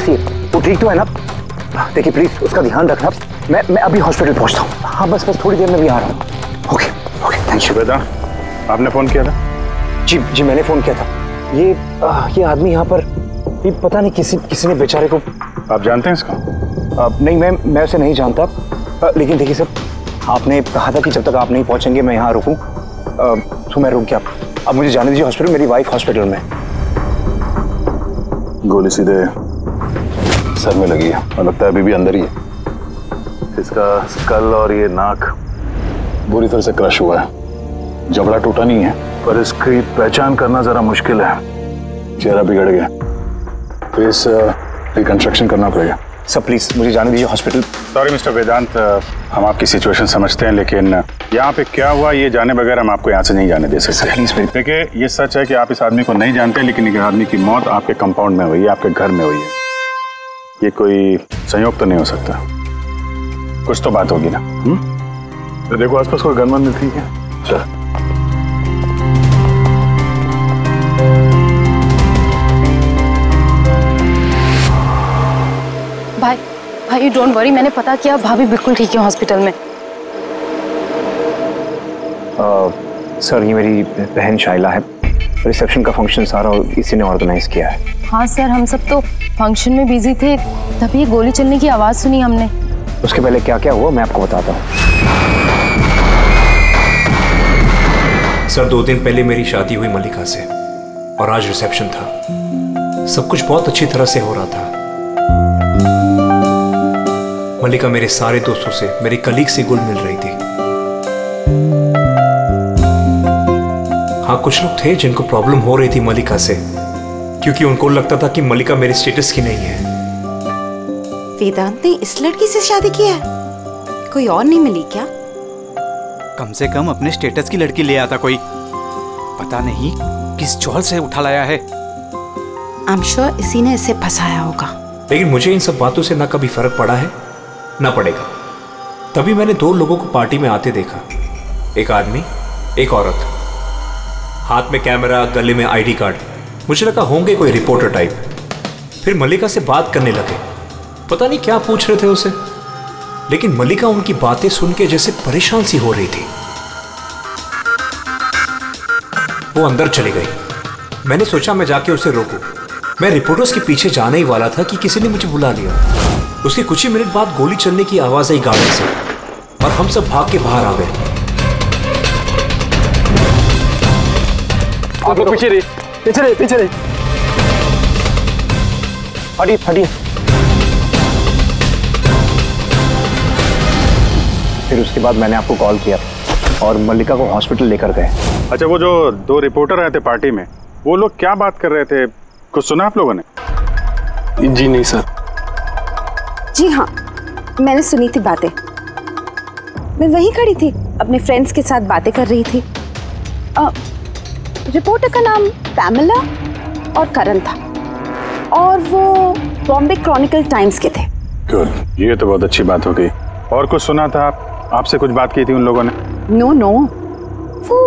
कैसी है? वो ठीक तो है ना? देखिए प्लीज उसका ध्यान रखना। मैं अभी हॉस्पिटल पहुंचता हूँ। हाँ बस थोड़ी देर में भी आ रहा हूँ। Okay okay thank you. बेटा आपने फोन किया था? जी जी मैंने फोन किया था। ये आदमी यहाँ पर ये पता नहीं किसी ने बेचारे को। आप जानते हैं इसको? नहीं मैं उसे नहीं जानता। लेकिन देखिए सर आपने कहा था कि जब तक आप नहीं पहुंचेंगे मैं यहाँ रुकूं। तो मैं रुक गया। अब मुझे जाने दीजिए हॉस्पिटल। मेरी वाइफ हॉस्पिटल में। गोली सीधे सर में लगी है और लगता है अभी भी अंदर ही है। इसका स्कल और ये नाक बुरी तरह से क्रश हुआ है। जबड़ा टूटा नहीं है पर इसकी पहचान करना जरा मुश्किल है। चेहरा बिगड़ गया। फेस रिकंस्ट्रक्शन करना पड़ेगा। सर प्लीज मुझे जाने दीजिए हॉस्पिटल। सॉरी मिस्टर वेदांत, हम आपकी सिचुएशन समझते हैं लेकिन यहाँ पे क्या हुआ ये जाने बगैर हम आपको यहाँ से नहीं जाने दे सकते। प्लीज देखिए ये सच है कि आप इस आदमी को नहीं जानते लेकिन ये आदमी की मौत आपके कंपाउंड में हुई है, आपके घर में हुई है। ये कोई संयोग तो नहीं हो सकता। कुछ तो बात होगी ना। तो देखो आसपास कोई गनमन नहीं थी क्या? चल भाई डोंट वरी, मैंने पता किया भाभी बिल्कुल ठीक है हॉस्पिटल में। सर ये मेरी बहन शाइला है। रिसेप्शन का फंक्शन सारा इसी ने ऑर्गेनाइज किया है। हाँ सर हम सब तो फंक्शन में बिजी थे तभी गोली चलने की आवाज सुनी हमने। उसके पहले क्या क्या हुआ मैं आपको बताता हूँ। सर 2 दिन पहले मेरी शादी हुई मल्लिका से और आज रिसेप्शन था। सब कुछ बहुत अच्छी तरह से हो रहा था। मल्लिका मेरे सारे दोस्तों से, मेरे कलीग से गुल मिल रही थी। हाँ कुछ लोग थे जिनको प्रॉब्लम हो रही थी मल्लिका से क्योंकि उनको लगता था कि मल्लिका मेरे स्टेटस की नहीं है। वेदांत ने इस लड़की से शादी किया है? कोई और नहीं मिली क्या? कम से कम अपने स्टेटस की लड़की ले आता कोई। पता नहीं किस चौल से उठा लाया है। आई एम श्योर इसी ने इसे फंसाया होगा। लेकिन मुझे इन सब बातों से ना कभी फर्क पड़ा है ना पड़ेगा। तभी मैंने 2 लोगों को पार्टी में आते देखा, एक आदमी एक औरत, हाथ में कैमरा, गले में आईडी कार्ड। मुझे लगा होंगे कोई रिपोर्टर टाइप। फिर मल्लिका से बात करने लगे। पता नहीं क्या पूछ रहे थे उसे, लेकिन मल्लिका उनकी बातें सुन के जैसे परेशान सी हो रही थी। वो अंदर चली गई। मैंने सोचा मैं जाके उसे रोकूं। मैं रिपोर्टर्स के पीछे जाने ही वाला था कि किसी ने मुझे बुला लिया। उसके कुछ ही मिनट बाद गोली चलने की आवाज आई गाड़ी से और हम सब भाग के बाहर आ गए। पीछे रही। हटिए। फिर उसके बाद मैंने आपको कॉल किया और मल्लिका को हॉस्पिटल लेकर गए। अच्छा वो जो 2 रिपोर्टर आए थे पार्टी में वो लोग क्या बात कर रहे थे? कुछ सुना आप लोगों ने? जी नहीं सर। जी हाँ मैंने सुनी थी बातें। मैं वहीं खड़ी थी अपने फ्रेंड्स के साथ बातें कर रही थी। रिपोर्टर का नाम पैमेला और करण था और वो बॉम्बे क्रॉनिकल टाइम्स के थे। गुड, ये तो बहुत अच्छी बात हो गई। और कुछ सुना था? आपसे कुछ बात की थी उन लोगों ने? नो वो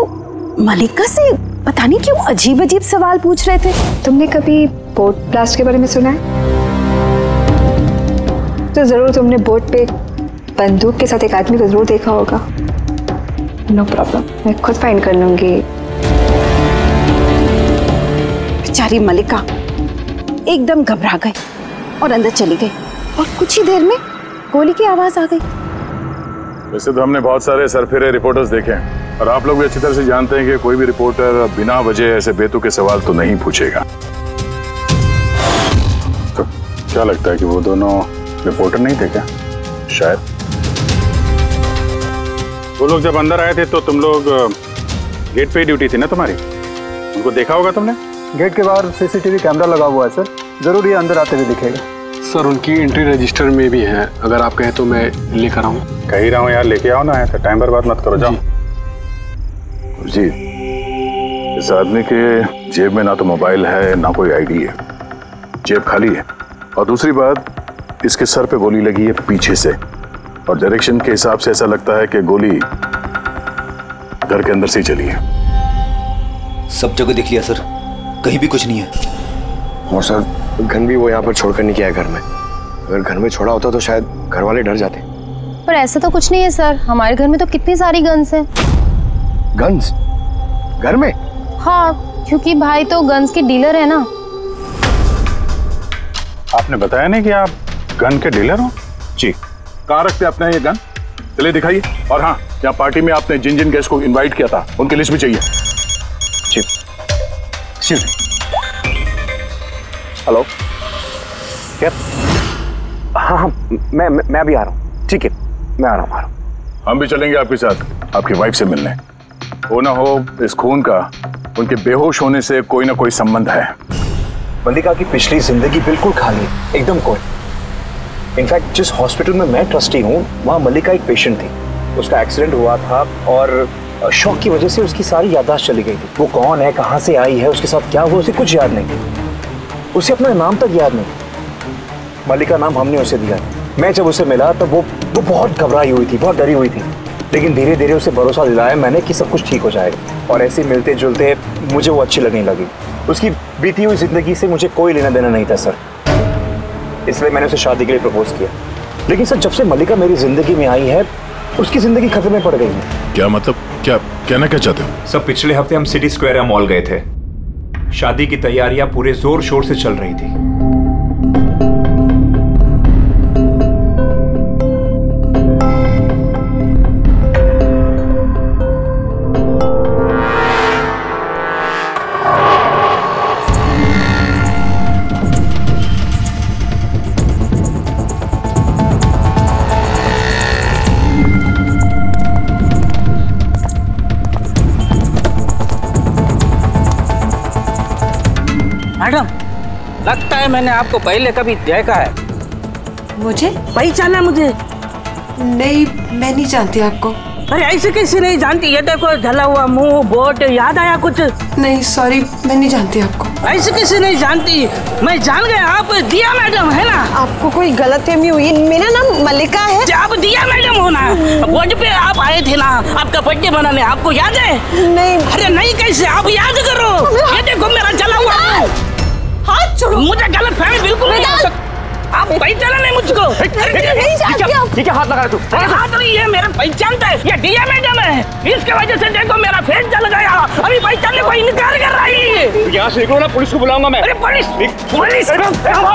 मल्लिका से पता नहीं क्यों अजीब अजीब सवाल पूछ रहे थे। तुमने कभी बोट ब्लास्ट के बारे में सुना है? तो जरूर तुमने बोट पे बंदूक के साथ एक आदमी को जरूर देखा होगा। नो प्रॉब्लम, मैं खुद फाइंड कर लूंगी। बेचारी मल्लिका एकदम घबरा गई और अंदर चली गई और कुछ ही देर में गोली की आवाज आ गई। वैसे तो हमने बहुत सारे सरफिरे रिपोर्टर्स देखे हैं और आप लोग भी अच्छी तरह से जानते हैं कि कोई भी रिपोर्टर बिना वजह ऐसे बेतुके सवाल तो नहीं पूछेगा। तो क्या लगता है कि वो दोनों रिपोर्टर नहीं थे क्या? शायद वो लोग जब अंदर आए थे तो तुम लोग गेट पे ड्यूटी थी ना तुम्हारी? उनको देखा होगा तुमने? गेट के बाहर सीसीटीवी कैमरा लगा हुआ है सर, जरूर ये अंदर आते हुए दिखेगा। सर उनकी एंट्री रजिस्टर में भी है, अगर आप कहें तो मैं लेकर आऊँ। कह ही रहा हूँ यार, लेके आओ ना, है तो टाइम बर्बाद मत करो। जाओ जी। इस आदमी के जेब में ना तो मोबाइल है ना कोई आईडी है, जेब खाली है। और दूसरी बात, इसके सर पे गोली लगी है पीछे से और डायरेक्शन के हिसाब से ऐसा लगता है कि गोली घर के अंदर से ही चली है। सब जगह देख लिया सर, कहीं भी कुछ नहीं है। और सर गन भी वो यहाँ पर छोड़कर नहीं गया है घर में। अगर घर में छोड़ा होता तो शायद घर वाले डर जाते। पर ऐसा तो कुछ नहीं है सर, हमारे घर में तो कितनी सारी गन्स हैं। गन्स घर में? हाँ, क्योंकि भाई तो गन्स के डीलर है ना। आपने बताया नहीं कि आप गन के डीलर हो? जी। कहाँ रखते अपना ये गन? चलिए दिखाइए। और हाँ, यहाँ पार्टी में आपने जिन जिन गेस्ट को इनवाइट किया था उनकी लिस्ट भी चाहिए। जी। हेलो, क्या? हाँ, मैं भी आ रहा हूँ। ठीक है, मैं आ रहा हूँ। हम भी चलेंगे आपके साथ आपकी वाइफ से मिलने। हो ना हो इस खून का उनके बेहोश होने से कोई ना कोई संबंध है। मल्लिका की पिछली जिंदगी बिल्कुल खाली, एकदम कोई। इनफैक्ट जिस हॉस्पिटल में मैं ट्रस्टी हूँ वहाँ मल्लिका एक पेशेंट थी। उसका एक्सीडेंट हुआ था और शॉक की वजह से उसकी सारी याददाश्त चली गई थी। वो कौन है, कहाँ से आई है, उसके साथ क्या हुआ, उसे कुछ याद नहीं। उसे अपना नाम तक याद नहीं। मल्लिका नाम हमने उसे दिया। मैं जब उसे मिला तब वो बहुत घबराई हुई थी, बहुत डरी हुई थी। लेकिन धीरे धीरे उसे भरोसा दिलाया मैंने कि सब कुछ ठीक हो जाएगा। और ऐसे मिलते जुलते मुझे वो अच्छी लगने लगी। उसकी बीती हुई जिंदगी से मुझे कोई लेना देना नहीं था सर, इसलिए मैंने उसे शादी के लिए प्रपोज किया। लेकिन सर जब से मल्लिका मेरी जिंदगी में आई है उसकी जिंदगी खतरे में पड़ गई है। क्या मतलब, क्या कहना क्या चाहते हो? सब पिछले हफ्ते हम सिटी स्क्वायर मॉल गए थे। शादी की तैयारियां पूरे जोर शोर से चल रही थी। मैडम, लगता है मैंने आपको पहले कभी देखा है। मुझे पहचाना मुझे? नहीं, मैं नहीं जानती आपको। अरे ऐसे कैसे नहीं जानती? ये देखो जला हुआ मुंह, बोट, याद आया कुछ? नहीं सॉरी, मैं नहीं जानती आपको। ऐसे कैसे नहीं जानती? मैं जान गया, आप दिया मैडम है ना? आपको कोई गलतफहमी हुई, मेरा नाम मल्लिका है। आप दिया मैडम हो ना? बोर्ड पे आप आए थे ना आपका बर्थडे मनाने, आपको याद है? नहीं। अरे नहीं कैसे, आप याद करो। ये देखो मेरा जला हुआ मुंह। हाथ छोड़ो। मुझे गलतफहमी बिल्कुल नहीं हो सकती। आप पहचाना नहीं मुझको? ठीक है, हाथ लगा तू। हाथ नहीं है, मेरा पहचानता है। ये दिया मैडम है, इसके वजह से देखो मेरा फेस जल गया। अभी पहचानने को इनकार कर रही है। यहाँ से निकलो ना, पुलिस को बुलाऊंगा मैं। अरे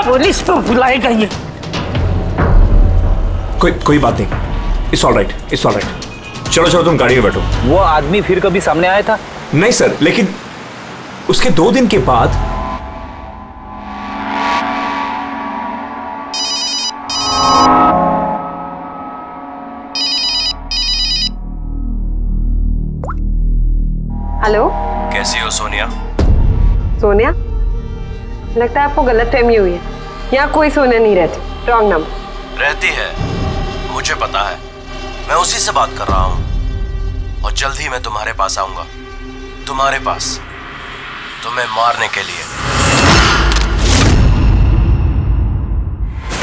पुलिस तो बुलाएगा ये। कोई बात नहीं, it's all right, it's all right. चलो तुम गाड़ी में बैठो। वो आदमी फिर कभी सामने आया था? नहीं सर, लेकिन उसके 2 दिन के बाद हेलो, कैसी हो सोनिया? सोनिया? लगता है आपको गलतफहमी हुई है। यहाँ कोई सोनिया नहीं रहती, रॉन्ग नंबर। रहती है, मुझे पता है। मैं उसी से बात कर रहा हूँ और जल्द ही मैं तुम्हारे पास आऊंगा। तुम्हारे पास, तुम्हें मारने के लिए।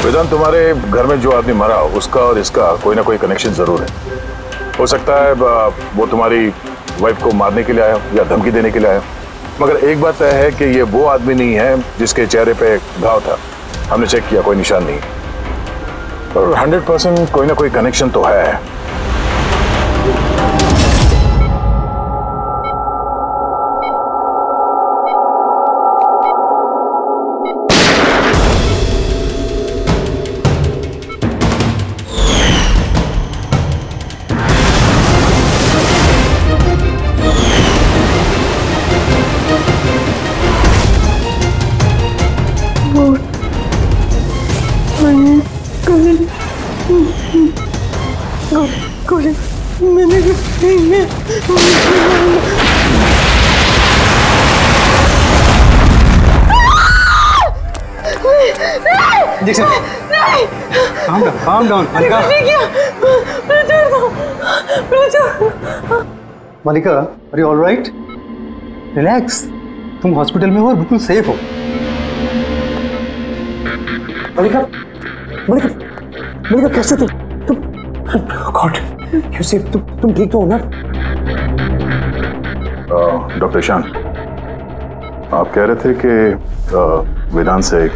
वेदांत, तुम्हारे घर में जो आदमी मरा उसका और इसका कोई ना कोई कनेक्शन जरूर है। हो सकता है वो तुम्हारी वाइफ को मारने के लिए आया या धमकी देने के लिए आया, मगर एक बात तय है कि ये वो आदमी नहीं है जिसके चेहरे पे घाव था। हमने चेक किया, कोई निशान नहीं, और 100% कोई ना कोई कनेक्शन तो है। Calm down, Malika. Malika, are you all right? Relax. तुम हॉस्पिटल में हो और बिल्कुल सेफ हो। मल्लिका कैसे तुम गॉड, कैसे तुम ठीक तो हो ना? डॉक्टर शान, आप कह रहे थे कि वेदांत से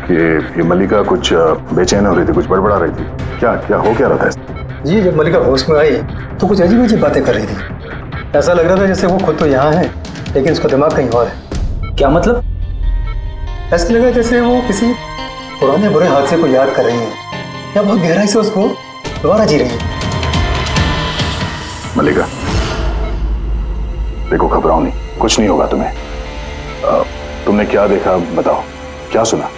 कि ये मल्लिका कुछ बेचैन हो रही थी, कुछ बड़बड़ा रही थी। क्या क्या हो क्या रहा था? जी जब मल्लिका होश में आई तो कुछ अजीब अजीब बातें कर रही थी। ऐसा लग रहा था जैसे वो खुद तो यहाँ है लेकिन उसका दिमाग कहीं और है। क्या मतलब? ऐसा लगा जैसे वो किसी पुराने बुरे हादसे को याद कर रही है या बहुत गहराई से उसको दोबारा जी रही है। मल्लिका देखो, घबराओ नहीं, कुछ नहीं होगा तुम्हें। तुमने क्या देखा बताओ, क्या सुना?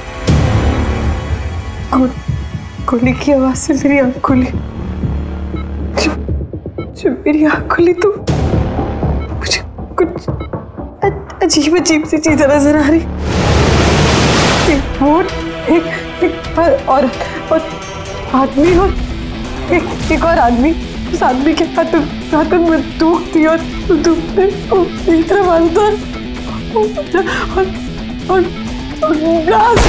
गोली की आवाज से मेरी आंख खुली। जब मेरी आंख खुली तो मुझे कुछ अजीब अजीब सी चीजें नजर आ रही। एक बोट, एक औरत और आदमी और एक और आदमी। उस आदमी के हाथ में बंदूक थी और बंदूक में तीसरा वाला था और ब्लास्ट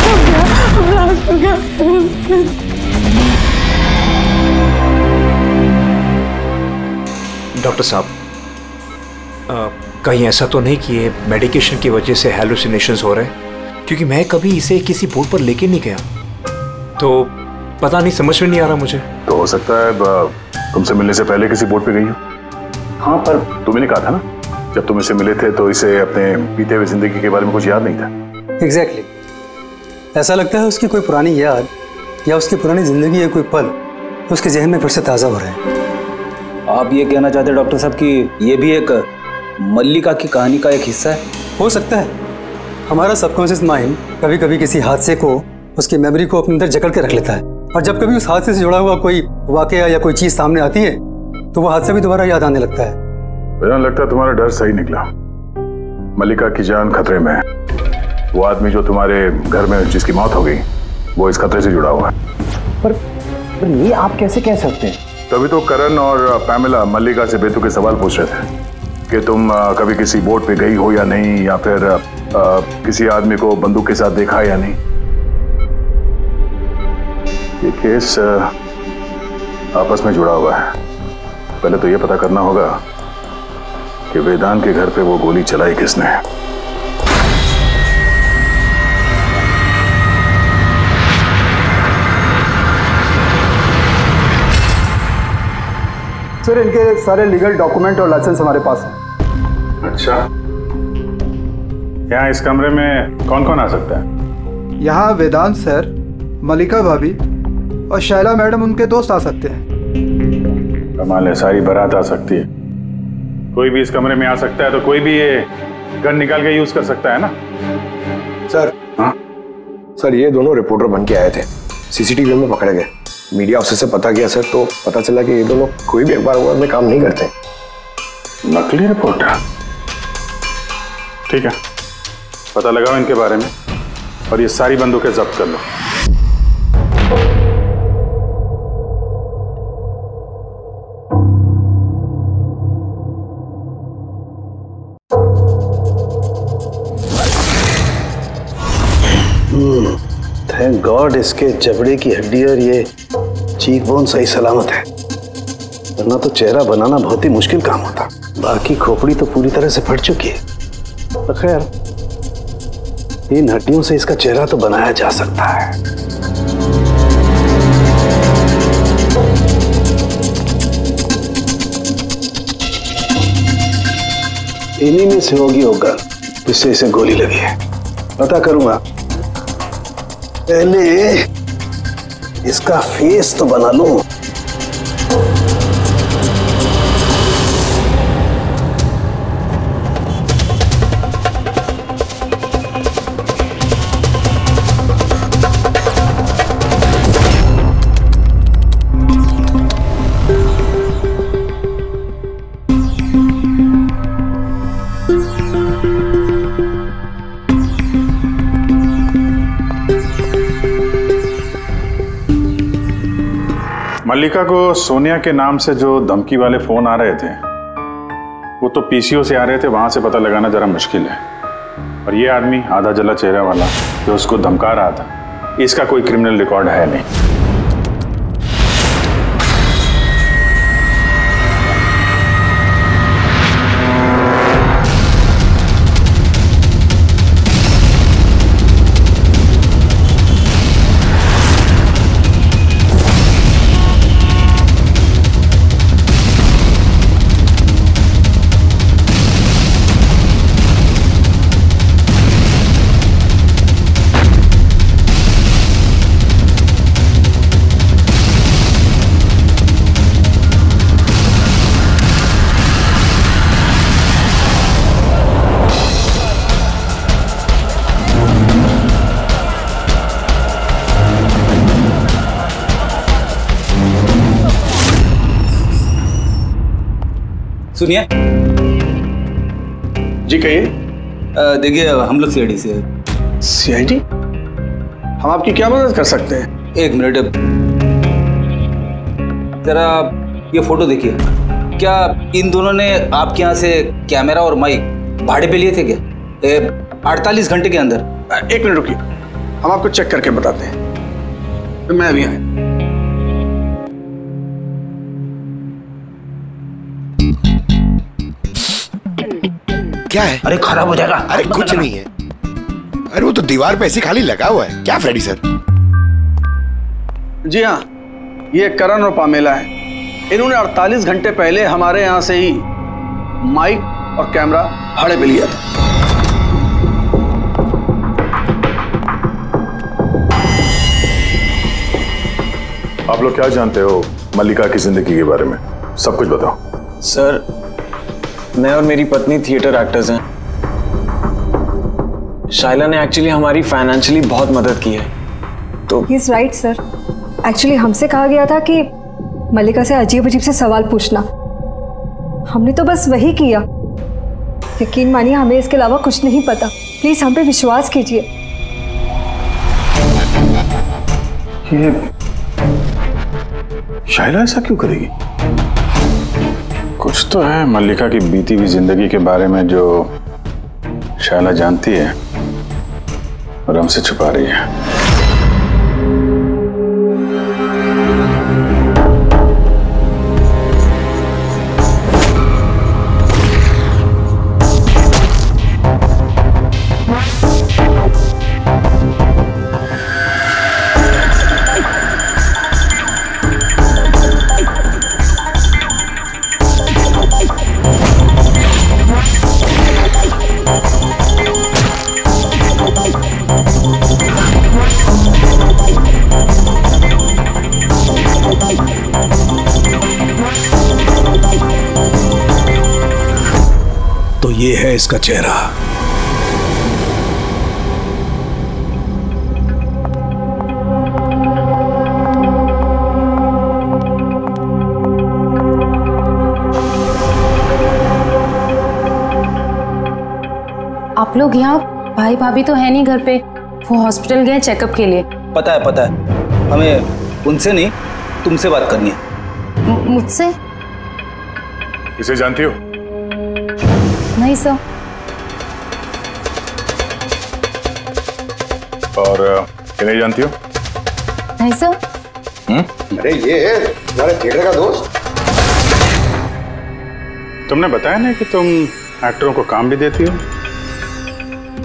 हो गया। डॉक्टर साहब, कहीं ऐसा तो नहीं कि ये मेडिकेशन की वजह से हैलुसिनेशंस हो रहे हैं? क्योंकि मैं कभी इसे किसी बोर्ड पर लेके नहीं गया, तो पता नहीं, समझ में नहीं आ रहा मुझे। तो हो सकता है तुमसे मिलने से पहले किसी बोर्ड पे गई हो। हाँ, पर तुम्हें कहा था ना जब तुम इसे मिले थे तो इसे अपने बीते हुए जिंदगी के बारे में कुछ याद नहीं था। एग्जैक्टली ऐसा लगता है उसकी कोई पुरानी याद या उसकी पुरानी जिंदगी या कोई पल उसके जहन में फिर से ताज़ा हो रहे हैं। आप ये कहना चाहते हैं डॉक्टर साहब कि ये भी एक मल्लिका की कहानी का एक हिस्सा है? हो सकता है। हमारा सबकॉन्शियस माइंड कभी कभी किसी हादसे को, उसकी मेमोरी को अपने अंदर जकड़ के रख लेता है, और जब कभी उस हादसे से जुड़ा हुआ कोई वाकया या कोई चीज सामने आती है तो वो हादसा भी दोबारा याद आने लगता है। मुझे लगता है तुम्हारा डर सही निकला। मल्लिका की जान खतरे में है। वो आदमी जो तुम्हारे घर में जिसकी मौत हो गई वो इस खतरे से जुड़ा हुआ है। पर ये आप कैसे कह सकते हैं? तभी तो करण और पैमिला मल्लिका से बेतुके सवाल पूछ रहे थे कि तुम कभी किसी बोट पे गई हो या नहीं, या फिर किसी आदमी को बंदूक के साथ देखा या नहीं। ये केस आपस में जुड़ा हुआ है। पहले तो ये पता करना होगा कि वेदांत के घर पे वो गोली चलाई किसने। सर इनके सारे लीगल डॉक्यूमेंट और लाइसेंस हमारे पास हैं। अच्छा, यहाँ इस कमरे में कौन कौन आ सकता है? यहाँ वेदांत सर, मल्लिका भाभी और शैला मैडम उनके दोस्त आ सकते हैं। कमाल है, सारी बारात आ सकती है। कोई भी इस कमरे में आ सकता है, तो कोई भी ये गन निकाल के यूज कर सकता है ना? सर हाँ सर, ये दोनों रिपोर्टर बन के आए थे, सीसीटीवी में पकड़े गए। मीडिया ऑफिसर से पता किया सर, तो पता चला कि ये दोनों कोई भी अखबार में काम नहीं करते। नकली रिपोर्टर? ठीक है, पता लगाओ इनके बारे में और ये सारी बंदूकें जब्त कर लो। थैंक गॉड इसके जबड़े की हड्डी और ये चीक बोन सही सलामत है, वरना तो चेहरा बनाना बहुत ही मुश्किल काम होता। बाकी खोपड़ी तो पूरी तरह से फट चुकी है, पर खैर इन हड्डियों से इसका चेहरा तो बनाया जा सकता है। इन्हीं में से होगी वो गन जिससे इसे गोली लगी है। पता करूंगा, पहले इसका फेस तो बना लूं। मल्लिका को सोनिया के नाम से जो धमकी वाले फोन आ रहे थे वो तो पीसीओ से आ रहे थे, वहां से पता लगाना जरा मुश्किल है। और ये आदमी आधा जला चेहरा वाला जो उसको धमका रहा था, इसका कोई क्रिमिनल रिकॉर्ड है नहीं। सुनिए जी, कहिए। देखिए, हम लोग सीआईडी से। सीआईडी? हम आपकी क्या मदद कर सकते हैं? एक मिनट, जरा ये फोटो देखिए। क्या इन दोनों ने आपके यहाँ से कैमरा और माइक भाड़े पे लिए थे क्या 48 घंटे के अंदर? एक मिनट रुकिए, हम आपको चेक करके बताते हैं। मैं अभी आया। क्या है? अरे खराब हो जाएगा। अरे कुछ नहीं है। अरे वो तो दीवार पे ऐसे खाली लगा हुआ है। क्या फ्रेडी सर? जी हाँ, ये करण और पामेला है। इन्होंने 48 घंटे पहले हमारे यहाँ से ही माइक और कैमरा भाड़े पे लिया था। आप लोग क्या जानते हो मल्लिका की जिंदगी के बारे में? सब कुछ बताओ। सर, मैं और मेरी पत्नी थिएटर एक्टर्स हैं। शाइला ने एक्चुअली हमारी फाइनेंशियली बहुत मदद की है। तो he is right sir. Actually हमसे कहा गया था कि मल्लिका से अजीब अजीब से सवाल पूछना। हमने तो बस वही किया। यकीन मानिए, हमें इसके अलावा कुछ नहीं पता। प्लीज हम पे विश्वास कीजिए। ये शाइला ऐसा क्यों करेगी? कुछ तो है मल्लिका की बीती हुई जिंदगी के बारे में जो शाइला जानती है और हमसे छुपा रही है। तो ये है इसका चेहरा। आप लोग यहाँ, भाई भाभी तो है नहीं घर पे, वो हॉस्पिटल गए चेकअप के लिए। पता है, हमें उनसे नहीं तुमसे बात करनी है। मुझसे? इसे जानती हो? नहीं सर। और किन्हें जानती हो? नहीं सर। अरे ये है तुम्हारे थिएटर का दोस्त। तुमने बताया ना कि तुम एक्टरों को काम भी देती हो।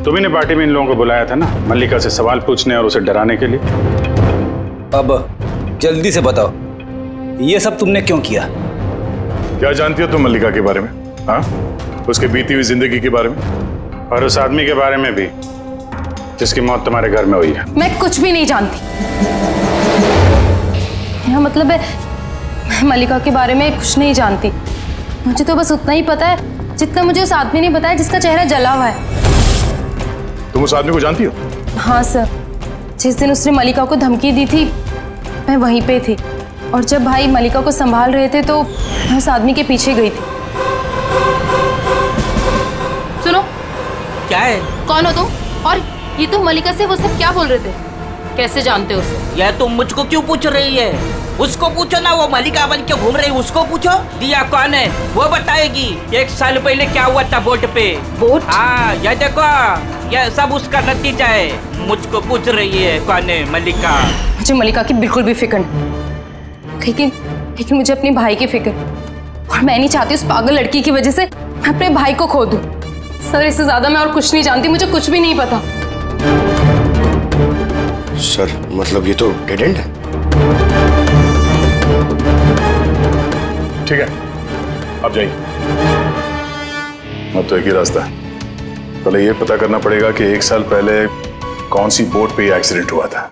तुम्ही ने पार्टी में इन लोगों को बुलाया था ना मल्लिका से सवाल पूछने और उसे डराने के लिए। अब जल्दी से बताओ, ये सब तुमने क्यों किया? क्या जानती हो तुम मल्लिका के बारे में? हाँ, उसके बीती हुई जिंदगी के बारे में और उस आदमी के बारे में भी जिसकी मौत तुम्हारे घर में हुई है। मैं कुछ भी नहीं जानती। यह मतलब है मैं मल्लिका के बारे में कुछ नहीं जानती। मुझे तो बस उतना ही पता है जितना मुझे उस आदमी ने बताया जिसका चेहरा जला हुआ है। तुम उस आदमी को जानती हो? हाँ सर, जिस दिन उसने मल्लिका को धमकी दी थी मैं वहीं पे थी, और जब भाई मल्लिका को संभाल रहे थे तो मैं उस आदमी के पीछे गई थी। सुनो, क्या है? कौन हो तुम? और ये तुम मल्लिका से वो सब क्या बोल रहे थे? कैसे जानते हो उसे? यह तुम मुझको क्यों पूछ रही है? उसको पूछो ना, वो मल्लिका बन के घूम रही, उसको पूछो। दिया कौन है वो बताएगी। 1 साल पहले क्या हुआ था बोट पे। बोट? हाँ, यह देखो, यह सब उसका नतीजा है। मुझको पूछ रही है कौन है मल्लिका। मुझे मल्लिका की बिल्कुल भी फिक्र नहीं, लेकिन मुझे अपने भाई की फिक्र, और मैं नहीं चाहती उस पागल लड़की की वजह से मैं अपने भाई को खो दूं। सर, इससे ज्यादा मैं और कुछ नहीं जानती, मुझे कुछ भी नहीं पता। सर, मतलब ये तो डेड एंड है। ठीक है, अब जाइए। अब तो एक ही रास्ता है, पहले ये पता करना पड़ेगा कि 1 साल पहले कौन सी बोट पे ये एक्सीडेंट हुआ था।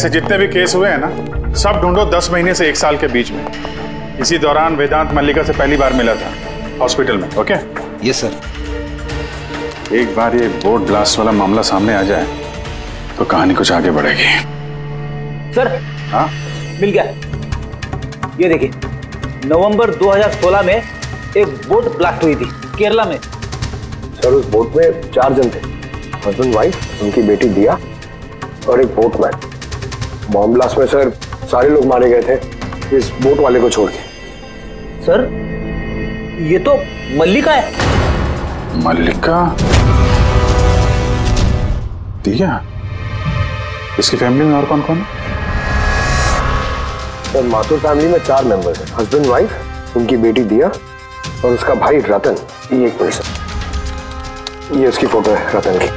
ऐसे जितने भी केस हुए हैं ना, सब ढूंढो 10 महीने से 1 साल के बीच में। इसी दौरान वेदांत मल्लिका से पहली बार मिला था हॉस्पिटल में। ओके? Yes sir. एक बार ये बोट ब्लास्ट वाला मामला सामने आ जाए तो कहानी कुछ आगे बढ़ेगी। सर, हाँ मिल गया। ये देखिए, नवंबर 2016 में एक बोट ब्लास्ट हुई थी केरला में। सर उस बोट में 4 जन थे, हस्बैंड वाइफ, उनकी बेटी दिया और एक बोटमैन। बॉम्ब ब्लास्ट में सर सारे लोग मारे गए थे इस बोट वाले को छोड़ के। सर ये तो मल्लिका है। मल्लिका? दिया? इसकी फैमिली में और कौन कौन है? सर माथुर फैमिली में 4 मेंबर्स हैं, हस्बैंड वाइफ, उनकी बेटी दिया और उसका भाई रतन। ये एक मिनट सर, ये उसकी फोटो है रतन की।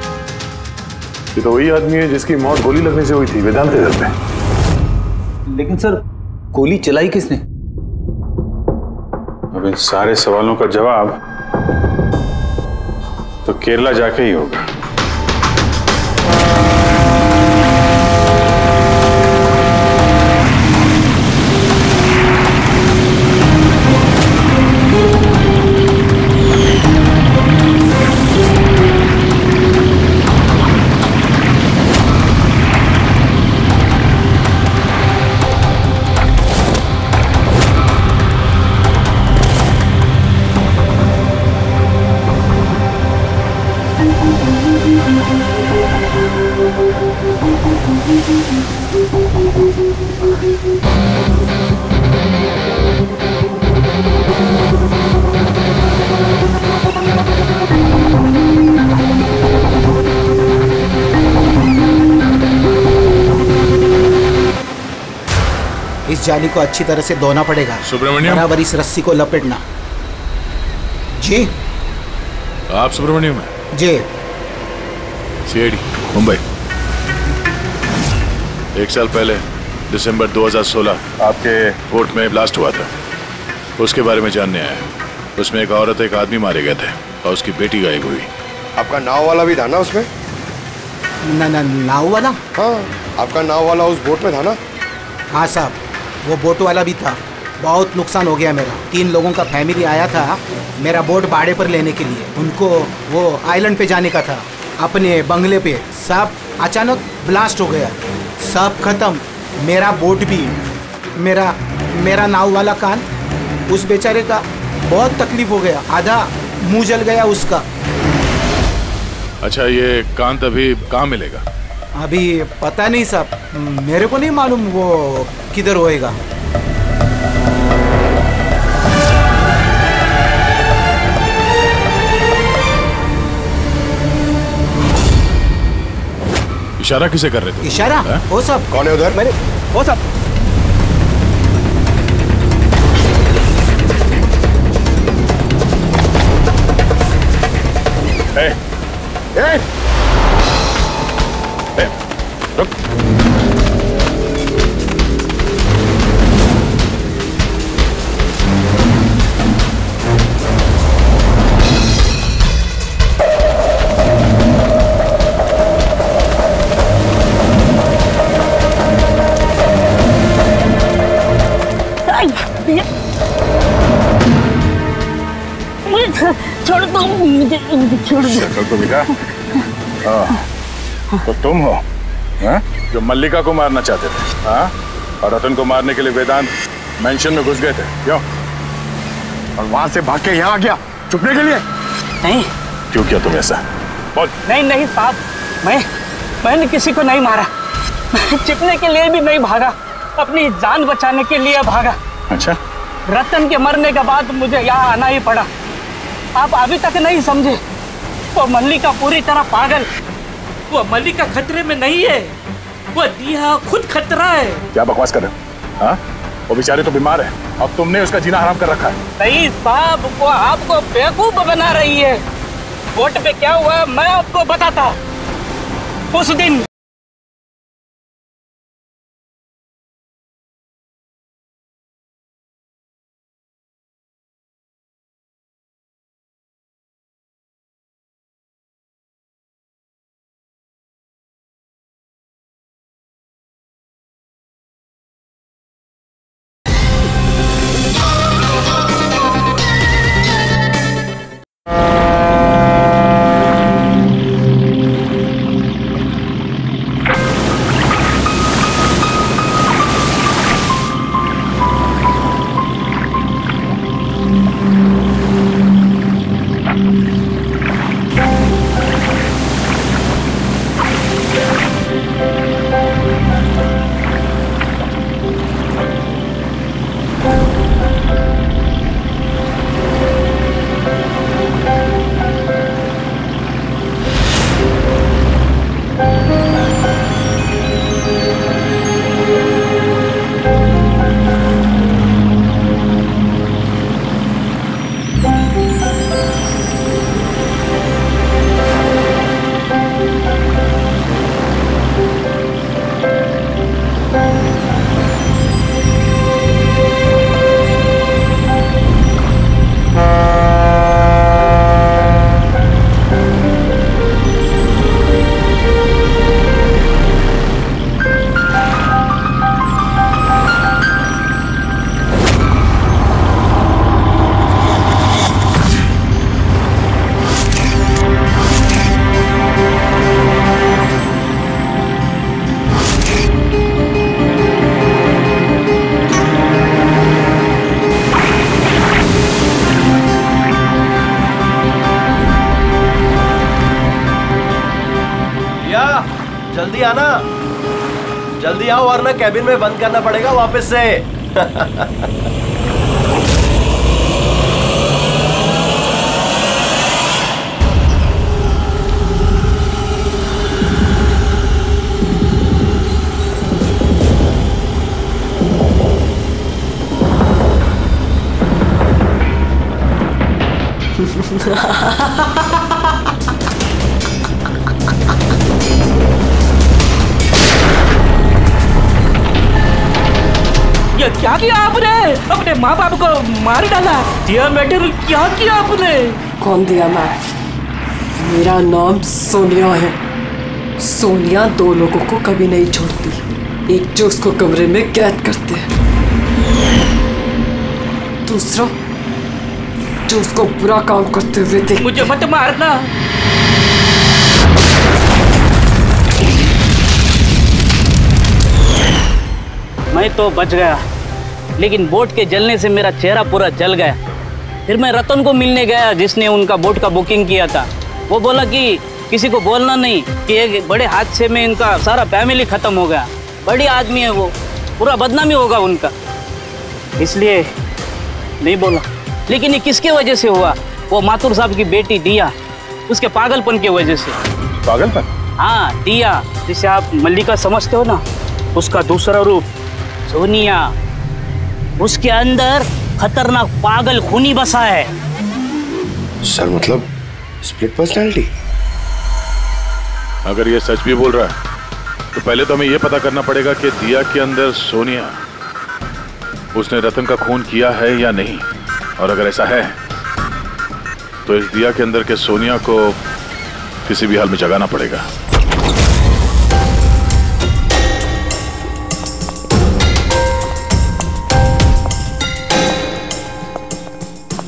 ये तो वही आदमी है जिसकी मौत गोली लगने से हुई थी वेदांत के घर पे। लेकिन सर गोली चलाई किसने? अब इन सारे सवालों का जवाब तो केरला जाके ही होगा। इस जाली को अच्छी तरह से धोना पड़ेगा। सुब्रमण्यम, बराबर इस रस्सी को लपेटना। जी आप सुब्रमण्यम हैं? जी। सीआईडी मुंबई। 1 साल पहले दिसंबर 2016 आपके कोर्ट में ब्लास्ट हुआ था, उसके बारे में जानने आया। उसमें एक औरत एक आदमी मारे गए थे और उसकी बेटी गायब हुई। आपका नाव वाला भी था ना उसमें? नाव वाला? हाँ, आपका नाव वाला उस बोट में था ना? हाँ साहब, वो बोट वाला भी था। बहुत नुकसान हो गया मेरा। 3 लोगों का फैमिली आया था मेरा बोट भाड़े पर लेने के लिए। उनको वो आइलैंड पे जाने का था, अपने बंगले पे। सब अचानक ब्लास्ट हो गया, सब खत्म। मेरा बोट भी, मेरा नाव वाला कान, उस बेचारे का बहुत तकलीफ हो गया। आधा मुंह जल गया उसका। अच्छा, ये कांत अभी कहाँ मिलेगा? अभी पता नहीं साहब, मेरे को नहीं मालूम वो किधर होएगा। इशारा किसे कर रहे थे? इशारा? वो सब कौन है उधर? मैंने वो सब रुक। छोड़ दो मुझे, छोड़ दो। शक्ल तो दिखा। तो तुम हो हा? जो मल्लिका को मारना चाहते थे, हाँ? और रतन को मारने के लिए वेदांत मेंशन में घुस गए थे, क्यों? और वहां से भाग के यहाँ आ गया छुपने के लिए? नहीं। क्यों किया तुम ऐसा? बोल। नहीं नहीं साहब, मैंने किसी को नहीं मारा। छिपने के लिए भी नहीं भागा, अपनी जान बचाने के लिए भागा। अच्छा। रतन के मरने के बाद मुझे यहाँ आना ही पड़ा। आप अभी तक नहीं समझे, वो मल्लिका पूरी तरह पागल। वो मल्लिका खतरे में नहीं है, वो दिया खुद खतरा है। क्या बकवास कर रहे हो? हाँ? वो बेचारे तो बीमार है, अब तुमने उसका जीना हराम कर रखा है। नहीं साहब, वो आपको बेवकूफ बना रही है। बोट पे क्या हुआ मैं आपको बताता। उस दिन जल्दी आना, जल्दी आओ वरना कैबिन में बंद करना पड़ेगा वापस से। ये क्या किया आपने? अपने माँ बाप को मार डाला। दिया मैटर क्या किया आपने? कौन दिया मैं? मेरा नाम सोनिया है। सोनिया दो लोगों को कभी नहीं छोड़ती। एक जो उसको कमरे में कैद करते हैं, दूसरा जो उसको बुरा काम करते हुए देख। मुझे मत मारना। मैं तो बच गया, लेकिन बोट के जलने से मेरा चेहरा पूरा जल गया। फिर मैं रतन को मिलने गया जिसने उनका बोट का बुकिंग किया था। वो बोला कि किसी को बोलना नहीं कि एक बड़े हादसे में इनका सारा फैमिली खत्म हो गया। बड़ी आदमी है वो, पूरा बदनामी होगा उनका, इसलिए नहीं बोला। लेकिन ये किसके वजह से हुआ? वो माथुर साहब की बेटी दिया, उसके पागलपन की वजह से। पागलपन? हाँ, दिया जिसे आप मल्लिका समझते हो ना, उसका दूसरा रूप सोनिया। उसके अंदर खतरनाक पागल खूनी बसा है। सर मतलब स्प्लिट पर्सनैलिटी? अगर ये सच भी बोल रहा है तो पहले तो हमें ये पता करना पड़ेगा कि दिया के अंदर सोनिया, उसने रतन का खून किया है या नहीं। और अगर ऐसा है तो इस दिया के अंदर के सोनिया को किसी भी हाल में जगाना पड़ेगा।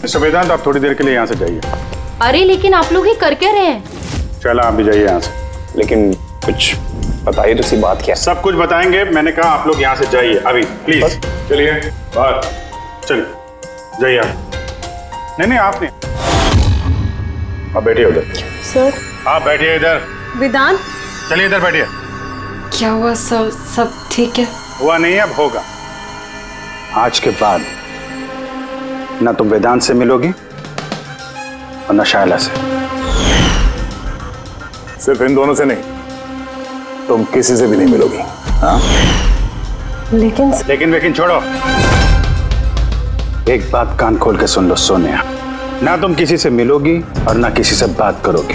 मिस्टर वेदांत, आप थोड़ी देर के लिए यहाँ से जाइए। अरे लेकिन आप लोग ये कर क्या रहे हैं? चला आप भी जाइए यहाँ से। लेकिन कुछ बताइए तो सी बात क्या? सब कुछ बताएंगे, मैंने कहा आप लोग यहाँ से जाइए अभी प्लीज। चलिए बाहर चलिए, जाइए आप। नहीं आप नहीं, आप बैठिए उधर। सर आप बैठिए इधर। वेदांत, चलिए इधर बैठिए। क्या हुआ? सब ठीक है? हुआ नहीं, अब होगा। आज के बाद ना तुम वेदांत से मिलोगी और ना शायला से। सिर्फ इन दोनों से नहीं, तुम किसी से भी नहीं मिलोगी। हाँ? लेकिन छोड़ो। एक बात कान खोल के सुन लो सोनिया, ना तुम किसी से मिलोगी और ना किसी से बात करोगे।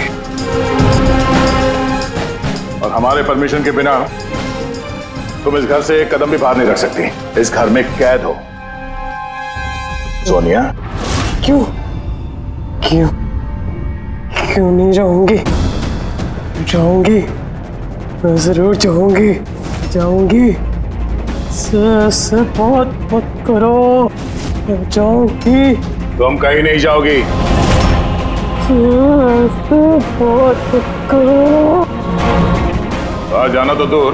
और हमारे परमिशन के बिना तुम इस घर से एक कदम भी बाहर नहीं रख सकती। इस घर में कैद हो। सोनिया, क्यों नहीं जाऊंगी? मैं जरूर जाऊंगी। से बात मत करो, मैं जाऊंगी। तुम कहीं नहीं जाओगी। बात मत करो। आ जाना तो दूर,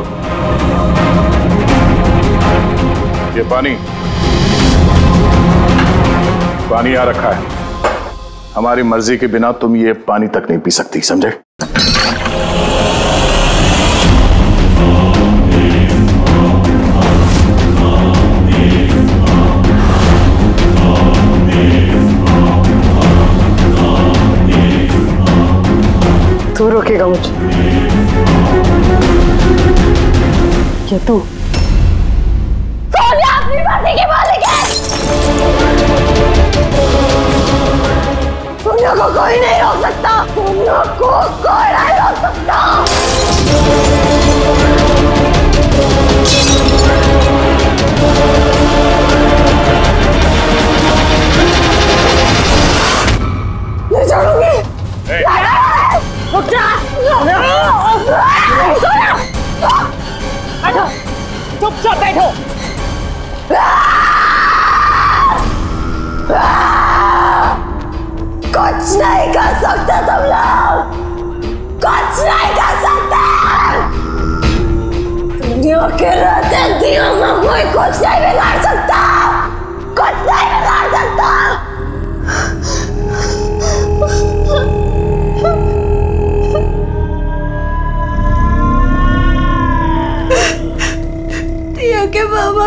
ये पानी आ रखा है। हमारी मर्जी के बिना तुम ये पानी तक नहीं पी सकती, समझे? तू रोकेगा मुझे? क्या तू? सोनिया अपनी मर्जी की मालिक है। सोनिया को कोई नहीं रोक सकता। सोनिया को कोई नहीं रोक सकता। नहीं छोड़ूंगी। रुक जा। सोनिया, बैठो, चुपचाप बैठो। कुछ नहीं कर सकते तुम लोग, कुछ नहीं कर सकते। दुनिया के रहते दियों को कोई कुछ नहीं बिगाड़ सकता, कुछ नहीं बिगाड़ सकता।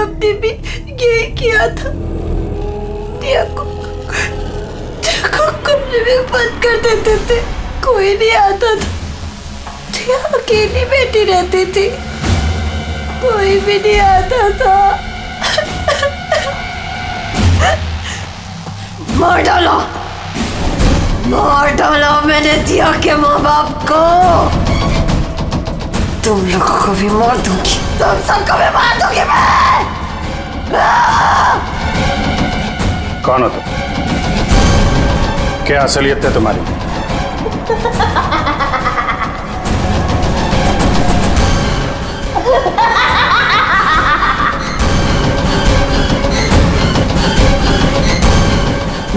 आपने भी यही किया था। दिया को कमरे में बंद कर देते थे, कोई नहीं आता था। दिया अकेली बैठी रहती थी, कोई भी नहीं आता था। मार डाला मैंने दिया के माँ बाप को। तुम लोगों को भी मार दूंगी, तुम सबको भी मार दूंगी मैं। कौन हो तुम? क्या असलियत है तुम्हारी?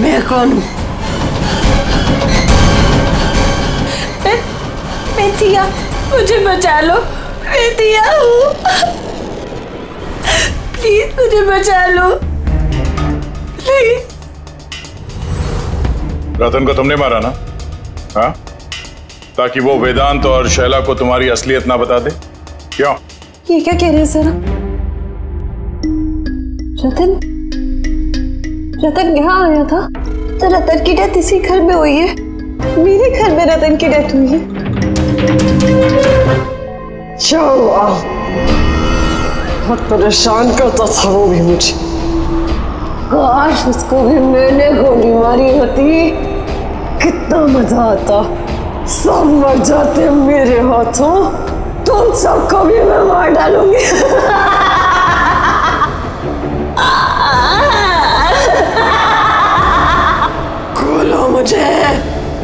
मैं कौन हूँ? मैं दिया, मुझे बचा लो। मैं दिया हूँ, प्लीज मुझे बचा लो, प्लीज। रतन को तुमने मारा ना? हाँ, ताकि वो वेदांत और शैला को तुम्हारी असलियत ना बता दे? क्यों? ये क्या कह रहे हैं सर? रतन यहाँ आया था? तो रतन की डेथ इसी घर में हुई है, मेरे घर में रतन की डेथ हुई है। बहुत परेशान करता था वो भी मुझे। काश उसको भी मैंने गोली मारी होती, कितना मजा आता। सब मर जाते मेरे हाथों, तुम सबको भी मैं मार डालूंगी। खोलो मुझे,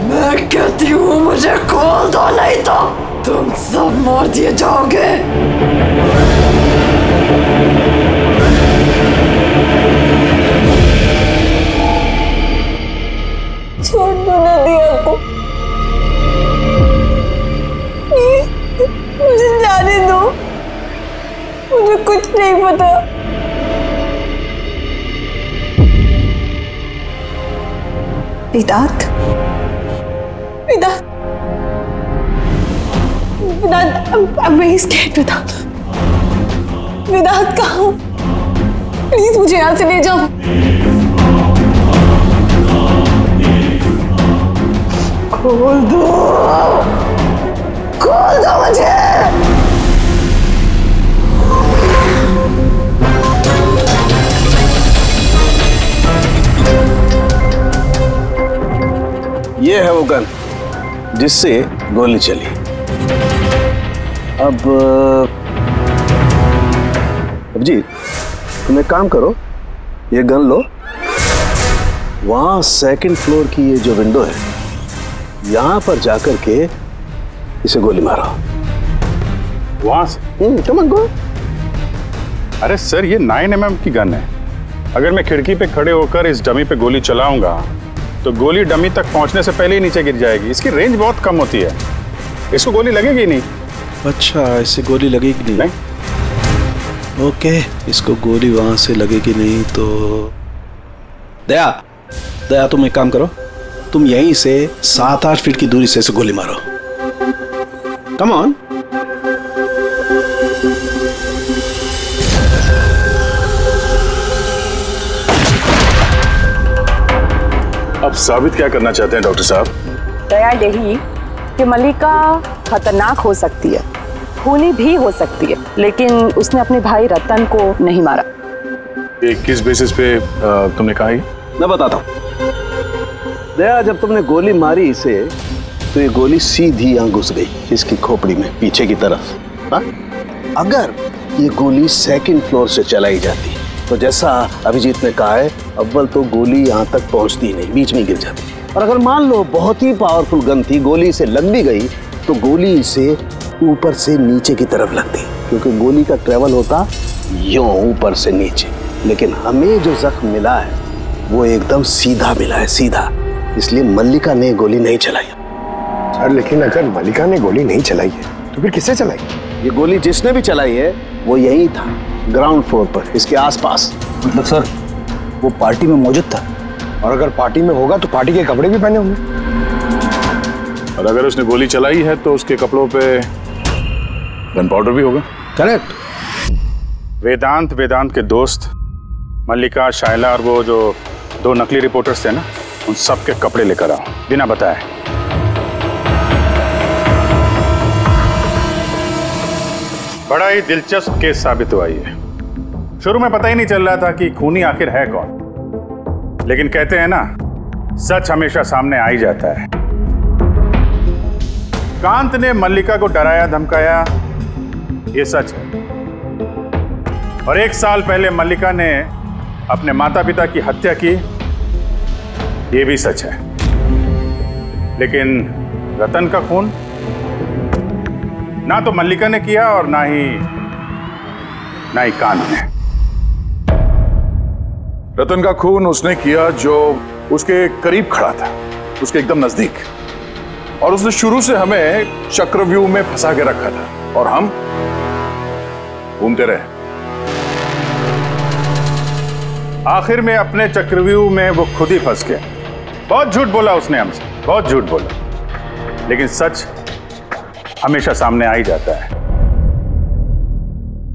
मैं कहती हूँ मुझे खोल दो, नहीं तो तुम सब मार दिए जाओगे। छोड़ दो ना दिया को, मुझे जाने दो, मुझे कुछ नहीं पता। वेदांत, वेदांत, वेदांत, I'm very scared, वेदांत। वेदांत कहाँ हो? प्लीज मुझे यहाँ से ले जाओ। खोल दो, खोल दो मुझे। ये है वो गन जिससे गोली चली। अब जी तुम एक काम करो, ये गन लो, वहां सेकंड फ्लोर की ये जो विंडो है यहां पर जाकर के इसे गोली मारो। वहां से? Come on go. अरे सर, ये 9mm की गन है। अगर मैं खिड़की पे खड़े होकर इस डमी पे गोली चलाऊंगा तो गोली डमी तक पहुंचने से पहले ही नीचे गिर जाएगी। इसकी रेंज बहुत कम होती है, इसको गोली लगेगी नहीं। अच्छा, इससे गोली लगेगी नहीं? ओके, इसको गोली वहां से लगेगी नहीं तो दया, दया तुम एक काम करो, तुम यहीं से 7-8 फीट की दूरी से इसे गोली मारो। Come on. अब साबित क्या करना चाहते हैं डॉक्टर साहब? दया यही कि मल्लिका खतरनाक हो सकती है, खूनी भी हो सकती है, लेकिन उसने अपने भाई रतन को नहीं मारा। किस बेसिस पे तुमने कहा? मैं बताता हूँ। दया, जब तुमने गोली मारी इसे तो ये गोली सीधी यहाँ घुस गई इसकी खोपड़ी में पीछे की तरफ। हा? अगर ये गोली सेकंड फ्लोर से चलाई जाती तो जैसा अभिजीत ने कहा है, अव्वल तो गोली यहाँ तक पहुँचती नहीं, बीच में गिर जाती। और अगर मान लो बहुत ही पावरफुल गन थी, गोली इसे लग भी गई तो गोली इसे ऊपर से नीचे की तरफ लगती, क्योंकि गोली का ट्रेवल होता यूं ऊपर से नीचे। लेकिन हमें जो जख्म मिला है वो एकदम सीधा मिला है, सीधा। इसलिए मल्लिका ने गोली नहीं चलाई। सर, लेकिन अगर मल्लिका ने गोली नहीं चलाई है तो फिर किससे चलाई? ये गोली जिसने भी चलाई है वो यही था, ग्राउंड फ्लोर पर, इसके आसपास। मतलब सर, वो पार्टी में मौजूद था? और अगर पार्टी में होगा तो पार्टी के कपड़े भी पहने होंगे। और अगर उसने गोली चलाई है तो उसके कपड़ों पे गन पाउडर भी होगा। करेक्ट। वेदांत के दोस्त मल्लिका, शायला और वो जो 2 नकली रिपोर्टर्स थे ना, उन सब के कपड़े लेकर आओ बिना बताए। बड़ा ही दिलचस्प केस साबित हुआ ये। शुरू में पता ही नहीं चल रहा था कि खूनी आखिर है कौन, लेकिन कहते हैं ना, सच हमेशा सामने आ ही जाता है। कांत ने मल्लिका को डराया धमकाया, ये सच है। और 1 साल पहले मल्लिका ने अपने माता पिता की हत्या की, ये भी सच है। लेकिन रतन का खून ना तो मल्लिका ने किया और ना ही कांत ने। रतन का खून उसने किया जो उसके करीब खड़ा था, उसके एकदम नजदीक, और उसने शुरू से हमें चक्रव्यूह में फंसा के रखा था और हम घूमते रहे। आखिर में अपने चक्रव्यूह में वो खुद ही फंस गया। बहुत झूठ बोला उसने हमसे, बहुत झूठ बोला, लेकिन सच हमेशा सामने आ ही जाता है।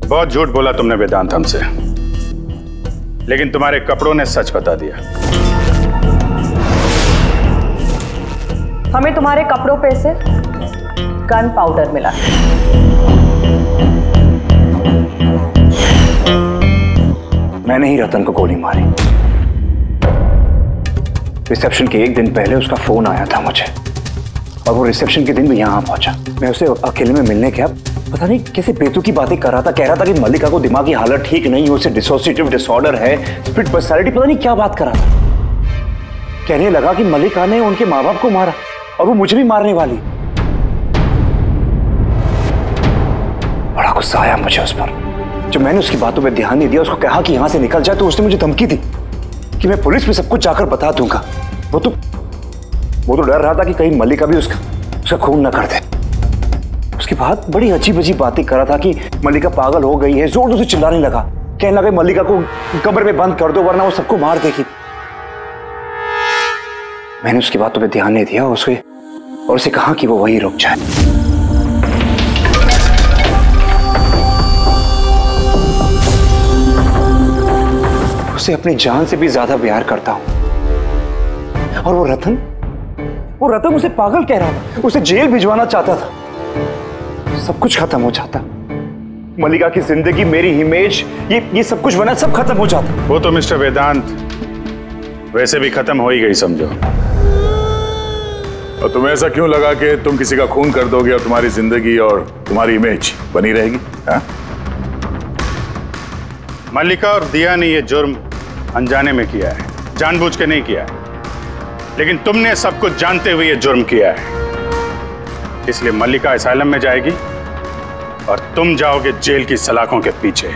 बहुत झूठ बोला तुमने वेदांत हमसे, लेकिन तुम्हारे कपड़ों ने सच बता दिया। हमें तुम्हारे कपड़ों पे से गन पाउडर मिला। मैंने ही रतन को गोली मारी। रिसेप्शन के 1 दिन पहले उसका फोन आया था मुझे, और वो रिसेप्शन के दिन भी यहाँ पहुंचा। मैं उसे अकेले में मिलने गया, पता नहीं कैसे बेतुकी बातें कर रहा था। कह रहा था कि मल्लिका को दिमागी हालत ठीक नहीं है, उसे डिसोसिएटिव डिसऑर्डर है, स्प्लिट पर्सनालिटी, पता नहीं क्या बात कर रहा था। कहने लगा कि मल्लिका ने उनके माँ बाप को मारा और वो मुझे भी मारने वाली। बड़ा गुस्सा आया मुझे उस पर। जब मैंने उसकी बातों पे ध्यान नहीं दिया, उसको कहा कि यहां से निकल जाए, तो उसने मुझे धमकी दी कि मैं पुलिस में सब कुछ जाकर बता दूंगा। वो तो डर रहा था कि कहीं मल्लिका भी उसका खून न कर दे। उसके बाद बड़ी अजीब अजीब बातें कर रहा था कि मल्लिका पागल हो गई है, जोर जोर से चिल्लाने लगा, कहने लगा मल्लिका को कब्र में बंद कर दो वरना वो सबको मार देगी। मैंने उसकी बातों पे ध्यान नहीं दिया और उसे कहा कि वो वहीं रुक जाए। उसे अपनी जान से भी ज्यादा प्यार करता हूं, और वो रतन उसे पागल कह रहा था, उसे जेल भिजवाना चाहता था। सब कुछ खत्म हो जाता, मल्लिका की जिंदगी, मेरी इमेज, ये सब कुछ बना, सब खत्म हो जाता। वो तो मिस्टर वेदांत वैसे भी खत्म हो ही गई समझो। और तुम्हें ऐसा क्यों लगा कि तुम किसी का खून कर दोगे और तुम्हारी जिंदगी और तुम्हारी इमेज बनी रहेगी? हा? मल्लिका और दिया ने ये जुर्म अनजाने में किया है, जानबूझ के नहीं किया है, लेकिन तुमने सब कुछ जानते हुए ये जुर्म किया है। इसलिए मल्लिका असाइलम में जाएगी और तुम जाओगे जेल की सलाखों के पीछे।